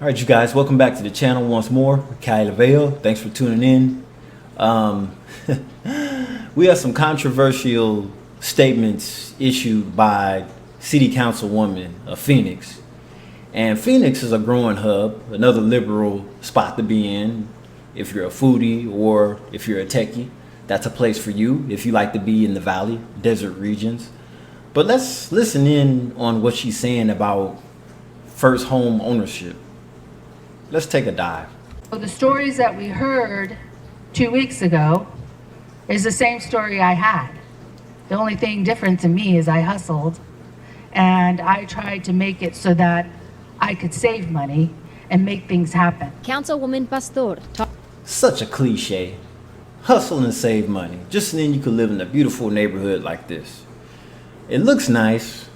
All right, you guys, welcome back to the channel once more. Kai Lavelle, thanks for tuning in. We have some controversial statements issued by City Councilwoman of Phoenix. And Phoenix is a growing hub, another liberal spot to be in. If you're a foodie or if you're a techie, that's a place for you if you like to be in the valley, desert regions. But let's listen in on what she's saying about first home ownership. Let's take a dive. So the stories that we heard 2 weeks ago is the same story I had. The only thing different to me is I hustled and I tried to make it so that I could save money and make things happen. Councilwoman Pastor. Such a cliche. Hustle and save money. Just so then you could live in a beautiful neighborhood like this. It looks nice,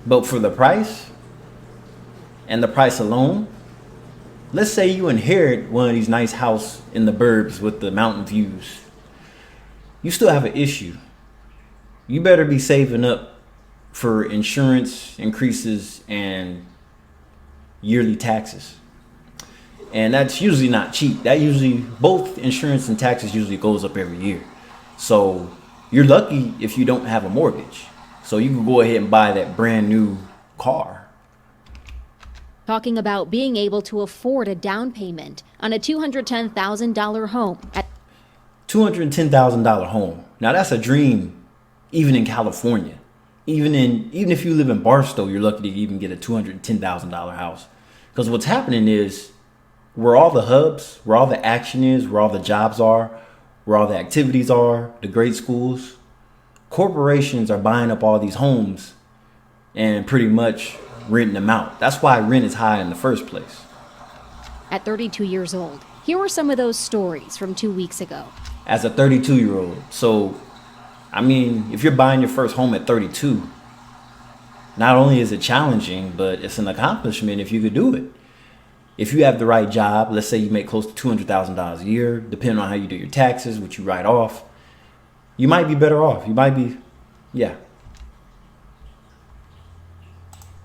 but for the price and the price alone, let's say you inherit one of these nice houses in the burbs with the mountain views. You still have an issue. You better be saving up for insurance increases and yearly taxes. And that's usually not cheap. That usually, both insurance and taxes usually goes up every year. So you're lucky if you don't have a mortgage. So you can go ahead and buy that brand new car. Talking about being able to afford a down payment on a $210,000 home. $210,000 home. Now that's a dream, even in California. Even if you live in Barstow, you're lucky to even get a $210,000 house. Because what's happening is, where all the hubs, where all the action is, where all the jobs are, where all the activities are, the great schools, corporations are buying up all these homes and pretty much renting them out. That's why rent is high in the first place. At 32 years old, here were some of those stories from 2 weeks ago. As a 32-year-old. So, I mean, if you're buying your first home at 32, not only is it challenging, but it's an accomplishment if you could do it. If you have the right job, let's say you make close to $200,000 a year, depending on how you do your taxes, what you write off, you might be better off. You might be, yeah.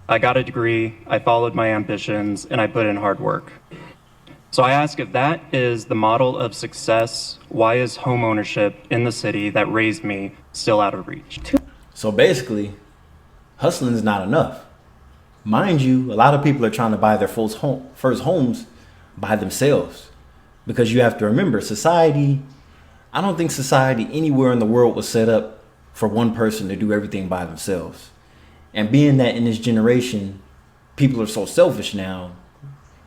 I got a degree, I followed my ambitions, and I put in hard work. So I ask, if that is the model of success, why is home ownership in the city that raised me still out of reach? So basically, hustling is not enough. Mind you, a lot of people are trying to buy their first homes by themselves. Because you have to remember, society, I don't think society anywhere in the world was set up for one person to do everything by themselves. And being that in this generation, people are so selfish now,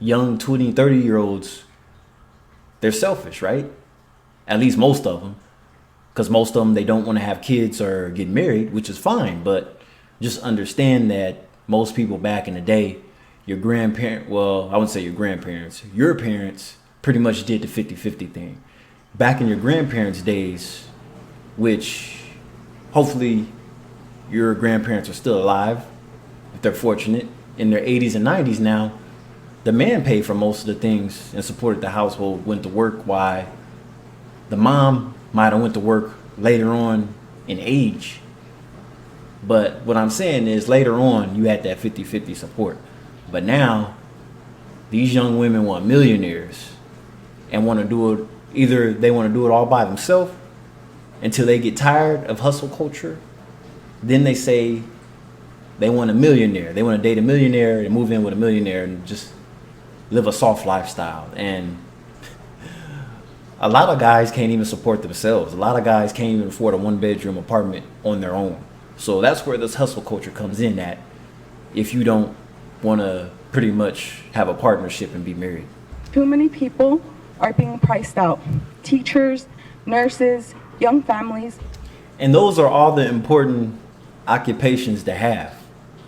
young 20, 30-year-olds, they're selfish, right? At least most of them. Because most of them, they don't want to have kids or get married, which is fine. But just understand that most people back in the day, your parents pretty much did the 50-50 thing. Back in your grandparents' days, which hopefully your grandparents are still alive, if they're fortunate, in their 80s and 90s now, the man paid for most of the things and supported the household, went to work, while the mom might have went to work later on in age. But what I'm saying is, later on, you had that 50-50 support. But now, these young women want millionaires and want to do it, either they want to do it all by themselves until they get tired of hustle culture. Then they say they want a millionaire. They want to date a millionaire and move in with a millionaire and just live a soft lifestyle. And a lot of guys can't even support themselves. A lot of guys can't even afford a one-bedroom apartment on their own. So that's where this hustle culture comes in at, if you don't want to pretty much have a partnership and be married. Too many people are being priced out. Teachers, nurses, young families. And those are all the important occupations to have,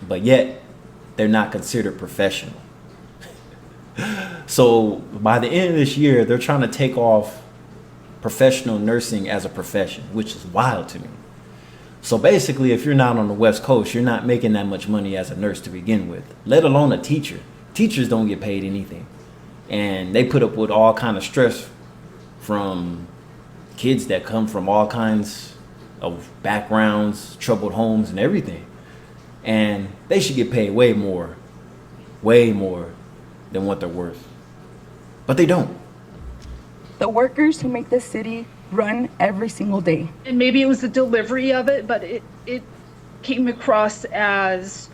but yet they're not considered professional. So by the end of this year, they're trying to take off professional nursing as a profession, which is wild to me. So basically, if you're not on the West Coast, you're not making that much money as a nurse to begin with, let alone a teacher. Teachers don't get paid anything. And they put up with all kind of stress from kids that come from all kinds of backgrounds, troubled homes and everything. And they should get paid way more than what they're worth. But they don't. The workers who make this city run every single day. And maybe it was the delivery of it, but it came across as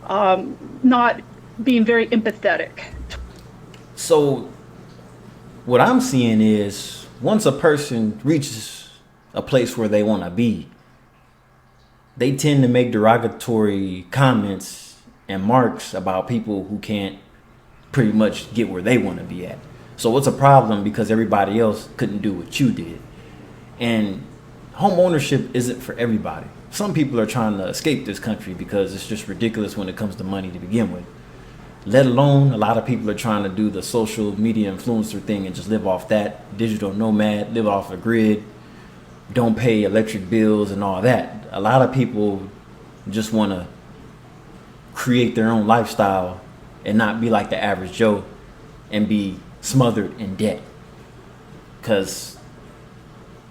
not being very empathetic. So what I'm seeing is once a person reaches a place where they want to be, they tend to make derogatory comments and marks about people who can't pretty much get where they want to be at. So it's a problem because everybody else couldn't do what you did. And home ownership isn't for everybody. Some people are trying to escape this country because it's just ridiculous when it comes to money to begin with. Let alone a lot of people are trying to do the social media influencer thing and just live off that, digital nomad, live off the grid, don't pay electric bills and all that. A lot of people just want to create their own lifestyle and not be like the average Joe and be smothered in debt. Because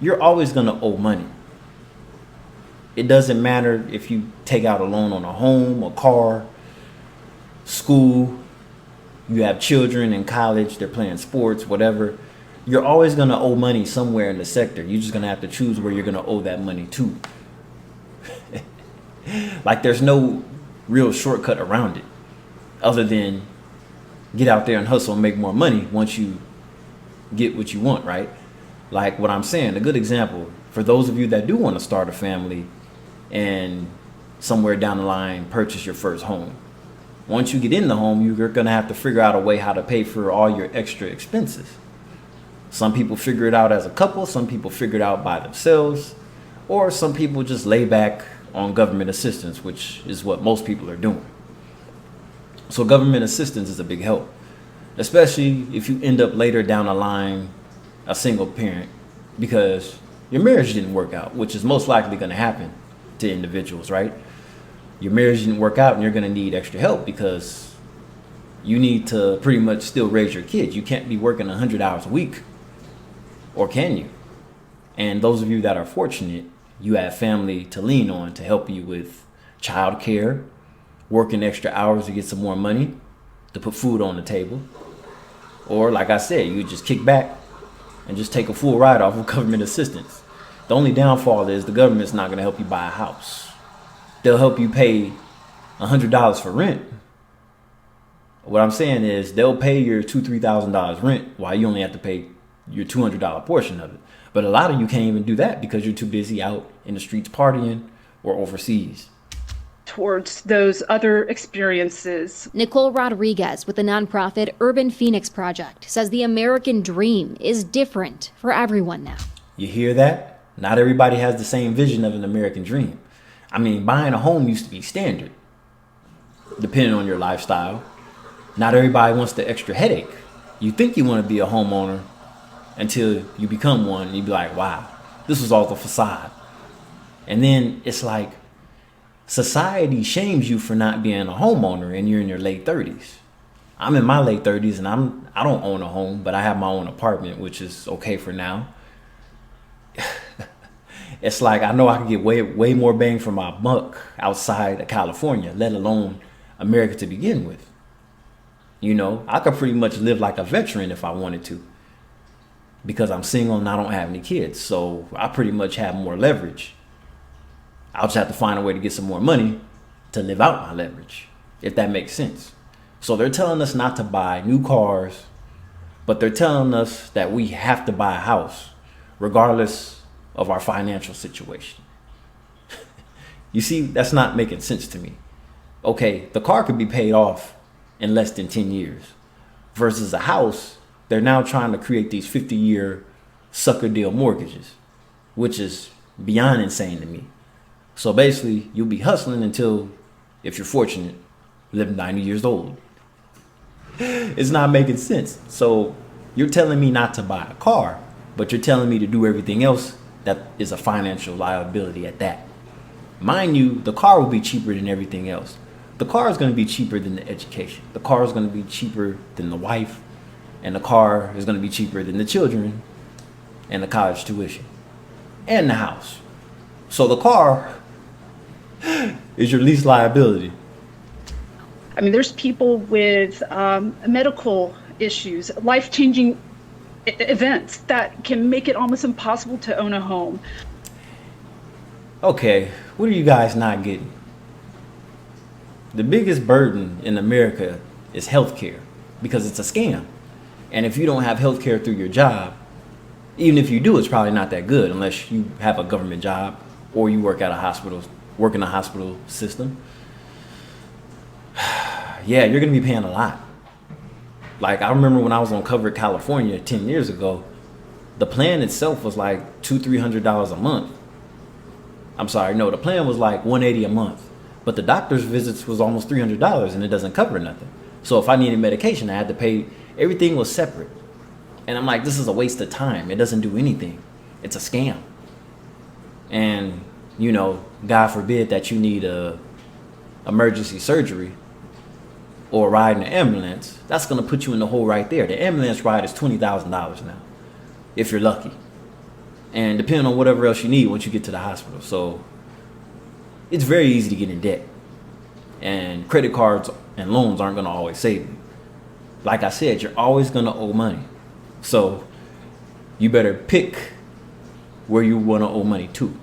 you're always going to owe money. It doesn't matter if you take out a loan on a home, a car, school, you have children in college, they're playing sports, whatever. You're always going to owe money somewhere in the sector. You're just going to have to choose where you're going to owe that money to. Like there's no real shortcut around it other than get out there and hustle and make more money once you get what you want, right? Like what I'm saying, a good example for those of you that do want to start a family and somewhere down the line purchase your first home. Once you get in the home, you're going to have to figure out a way how to pay for all your extra expenses. Some people figure it out as a couple, some people figure it out by themselves, or some people just lay back on government assistance, which is what most people are doing. So government assistance is a big help, especially if you end up later down the line a single parent because your marriage didn't work out, which is most likely going to happen to individuals, right? Your marriage didn't work out and you're going to need extra help because you need to pretty much still raise your kids. You can't be working 100 hours a week, or can you? And those of you that are fortunate, you have family to lean on to help you with childcare, working extra hours to get some more money to put food on the table. Or like I said, you just kick back and just take a full ride off of government assistance. The only downfall is the government's not going to help you buy a house. They'll help you pay $100 for rent. What I'm saying is they'll pay your $2,000, $3,000 rent while you only have to pay your $200 portion of it. But a lot of you can't even do that because you're too busy out in the streets partying or overseas. Towards those other experiences. Nicole Rodriguez with the nonprofit Urban Phoenix Project says the American dream is different for everyone now. You hear that? Not everybody has the same vision of an American dream. I mean, buying a home used to be standard, depending on your lifestyle. Not everybody wants the extra headache. You think you want to be a homeowner until you become one and you be like, wow, this was all the facade. And then it's like society shames you for not being a homeowner and you're in your late 30s. I'm in my late 30s and I don't own a home, but I have my own apartment, which is okay for now. It's like I know I can get way more bang for my buck outside of California, let alone America to begin with. You know, I could pretty much live like a veteran if I wanted to because I'm single and I don't have any kids. So I pretty much have more leverage. I'll just have to find a way to get some more money to live out my leverage, if that makes sense. So they're telling us not to buy new cars, but they're telling us that we have to buy a house regardless of our financial situation. You see, that's not making sense to me. Okay, the car could be paid off in less than 10 years versus a house. They're now trying to create these 50-year sucker deal mortgages, which is beyond insane to me. So basically, you'll be hustling until, if you're fortunate, live 90 years old. It's not making sense. So you're telling me not to buy a car, but you're telling me to do everything else that is a financial liability at that. Mind you, the car will be cheaper than everything else. The car is going to be cheaper than the education. The car is going to be cheaper than the wife. And the car is going to be cheaper than the children and the college tuition and the house. So the car is your least liability. I mean, there's people with medical issues, life-changing events that can make it almost impossible to own a home. Okay, what are you guys not getting? The biggest burden in America is healthcare because it's a scam. And if you don't have healthcare through your job, even if you do, it's probably not that good unless you have a government job or you work at a hospital, work in a hospital system. Yeah, you're gonna be paying a lot. Like, I remember when I was on Cover California 10 years ago, the plan itself was like $200-300 a month. I'm sorry, no, the plan was like $180 a month, but the doctor's visits was almost $300 and it doesn't cover nothing. So if I needed medication, I had to pay. Everything was separate. And I'm like, this is a waste of time. It doesn't do anything. It's a scam. And, you know, God forbid that you need a emergency surgery or a ride in an ambulance. That's going to put you in the hole right there. The ambulance ride is $20,000 now, if you're lucky. And depending on whatever else you need once you get to the hospital. So it's very easy to get in debt. And credit cards and loans aren't going to always save you. Like I said, you're always going to owe money. So you better pick where you want to owe money to.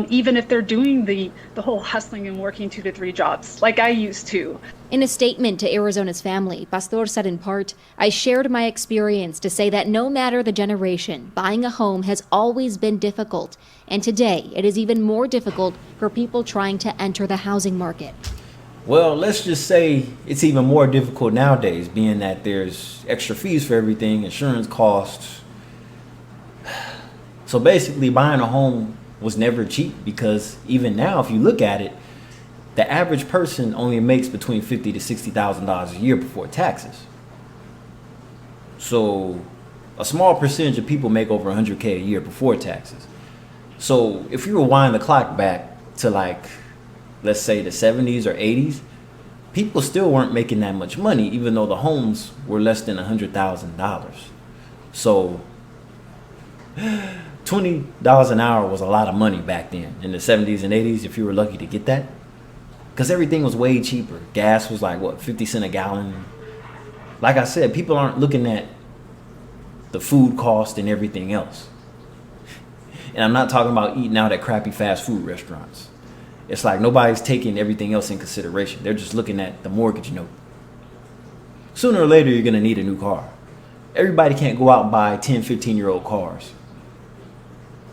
Even if they're doing the whole hustling and working 2 to 3 jobs like I used to. In a statement to Arizona's family, Pastor said in part, "I shared my experience to say that no matter the generation, buying a home has always been difficult. And today it is even more difficult for people trying to enter the housing market." Well, let's just say it's even more difficult nowadays, being that there's extra fees for everything, insurance costs. So basically, buying a home was never cheap because even now, if you look at it, the average person only makes between $50,000 to $60,000 a year before taxes. So a small percentage of people make over $100K a year before taxes. So if you rewind the clock back to, like, let's say the 70s or 80s, people still weren't making that much money, even though the homes were less than $100,000. So $20 an hour was a lot of money back then in the 70s and 80s if you were lucky to get that, because everything was way cheaper. Gas was like, what, 50 cents a gallon. Like I said, people aren't looking at the food cost and everything else. And I'm not talking about eating out at crappy fast food restaurants. It's like nobody's taking everything else in consideration. They're just looking at the mortgage note. Sooner or later, you're going to need a new car. Everybody can't go out and buy 10, 15-year-old cars,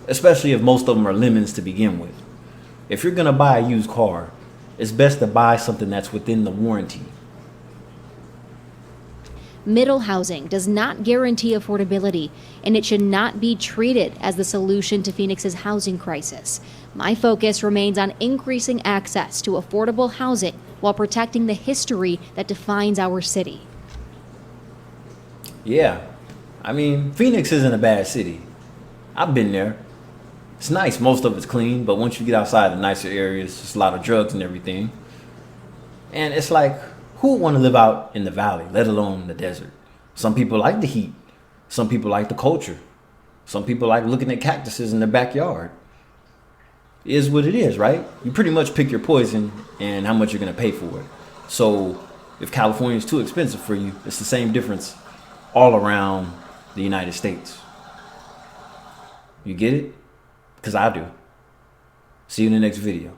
especially if most of them are lemons to begin with. If you're going to buy a used car, it's best to buy something that's within the warranty. Middle housing does not guarantee affordability, and it should not be treated as the solution to Phoenix's housing crisis. My focus remains on increasing access to affordable housing while protecting the history that defines our city. Yeah, I mean, Phoenix isn't a bad city. I've been there. It's nice, most of it's clean, but once you get outside the nicer areas, there's a lot of drugs and everything. And it's like, who would want to live out in the valley, let alone the desert? Some people like the heat. Some people like the culture. Some people like looking at cactuses in their backyard. It is what it is, right? You pretty much pick your poison and how much you're going to pay for it. So if California is too expensive for you, it's the same difference all around the United States. You get it? Because I do. See you in the next video.